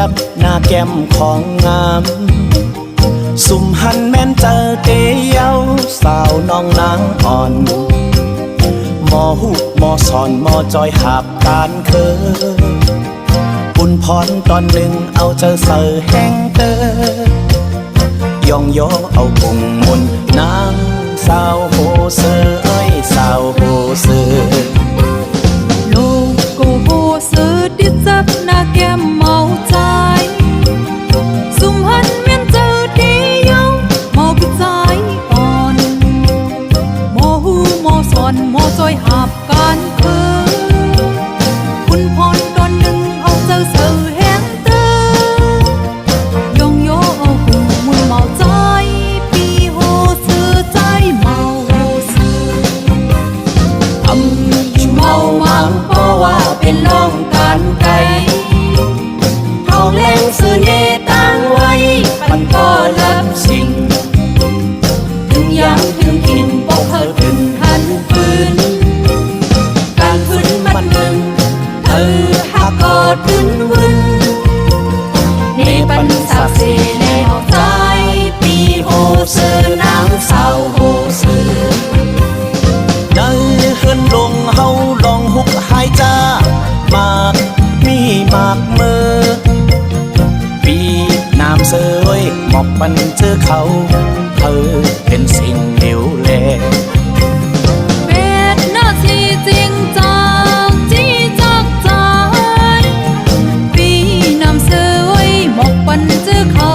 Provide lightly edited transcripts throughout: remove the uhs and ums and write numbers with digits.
จับหน้าแก้มของงามสุ่มหันแม่นเจอเตียวสาวน้องนางอ่อนหมอหุบหมอสอนหมอจอยหาบการเคยปุ่นพรตอนหนึ่งเอาเจอเสือแห้งเตอยองโยเอาปุ่งมุนนางสาวโหเสือเอ้ยสาวโหเสือลูกกูโหเสือดิจับหน้าแก้มเมาใจสุ่มหันเมียนเจอเดียวเมาปิดใจอ่อนหมอหูหมอสอนหมอจอยหาบการเคยคุณพรตอนหนึ่งเอาเจอเสือแห้งเตอยองโยเอาหูมุนเมาใจปีโหเสือใจเมาเสืออำจุเมามังเพราะว่าเป็นน้องกันไกลทองแรงซื้อเนตั้งไว้ปันก็รับสิ่งถึงยังถึงกินปกเธอถึงหันปืนการฟื้นมันหนึ่งเธอหักกอดขึ้นวุ่นในปันสักเสในหอกใจปีโหเสือนางสาวโหเสือในเฮือนลงเฮาลองหุกหายจ้ามากมีมากมือปีน้ำเสยหมอกปันเจอเขาเธอเป็นสิ่งเหลวแลเป็นหน้าที่จริงจากที่จากใจปีน้ำเสยหมอกปันเจอเขา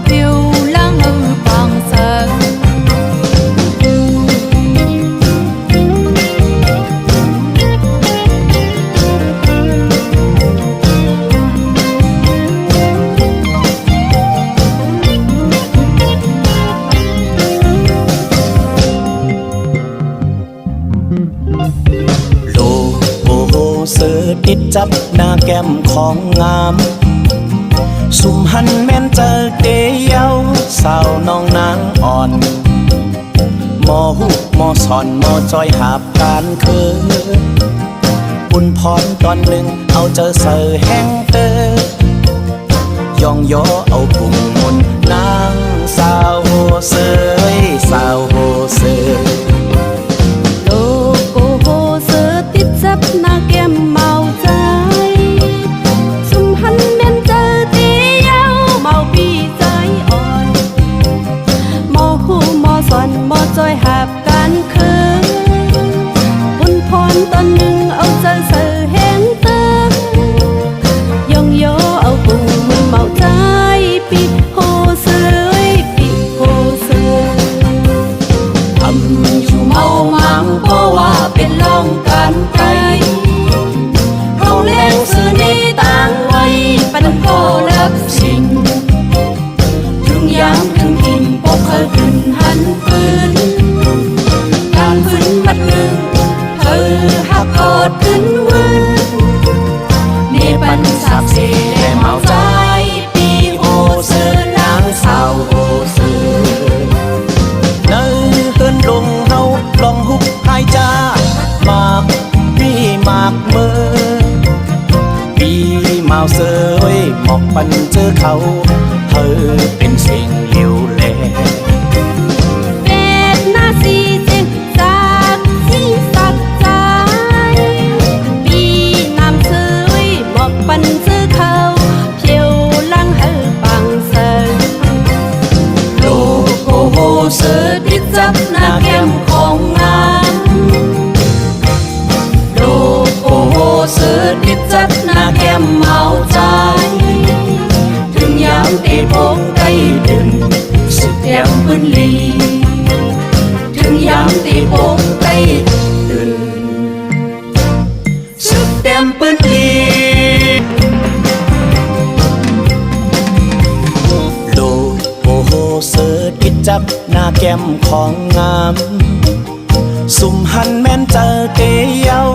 เพียวล่างเอาบางแสงเสือติดจับหน้าแก้มของงามสุ่มหันแม่นเจอเตียวสาวน้องนางอ่อนหมอหุบหมอสอนหมอจอยหาบการเคยปุ่นพรตอนหนึ่งเอาเจอเสือแห้งเตยองโยเอาปุ่งมุนนางสาวโหเสือสาวโหเสือโลโกโหเสือติดจับหน้าแก้มเมาใจสุ่มหันเมียนเจอเดียวเมาปีใจอ่อนหมอหูหมอสอนหมอจอยหาบการเคยปุ่นพรตอนหนึ่งเอาเจอเสือแห้งเตยองโยเอาปุ่งมุนเมาใจปีโหเสือปีโหเสือทำอยู่เมามังเพราะว่าเป็นลองกันไกลทองแรงซื้อนี้ตั้งไว้ปันก็รับสิ่งถึงยังถึงกินปกเคยขึ้นหันปืนการฟื้นมัดหนึ่งเธอหักกอดขึ้นวุ่นในปันสักเสได้เมาใจปีโหเสือนางสาวโหเสือในเฮือนลงเฮาลองหุบหายจ้ามากพี่มากมือปีเมาเสยหมอกปันเจอเขาเธอเป็นสิ่งเหลวแลเป็นหน้าที่จริงจากที่สักใจปีน้ำเสยหมอกปันเจอเขาเพียวล่างให้บางแสงโลโกโหเสือติดจับหน้าแก้มของงามโลโกโหเสือติดจับหน้าแก้มเมาใจถึงยามตีพงใกล้ดึงสุดแก้มปืนลีถึงยามตีพงใกล้ดึงสุดแก้มปืนลีโลโกโหเสือติดจับหน้าแก้มของงามสุ่มหันแม่นเจอเตียว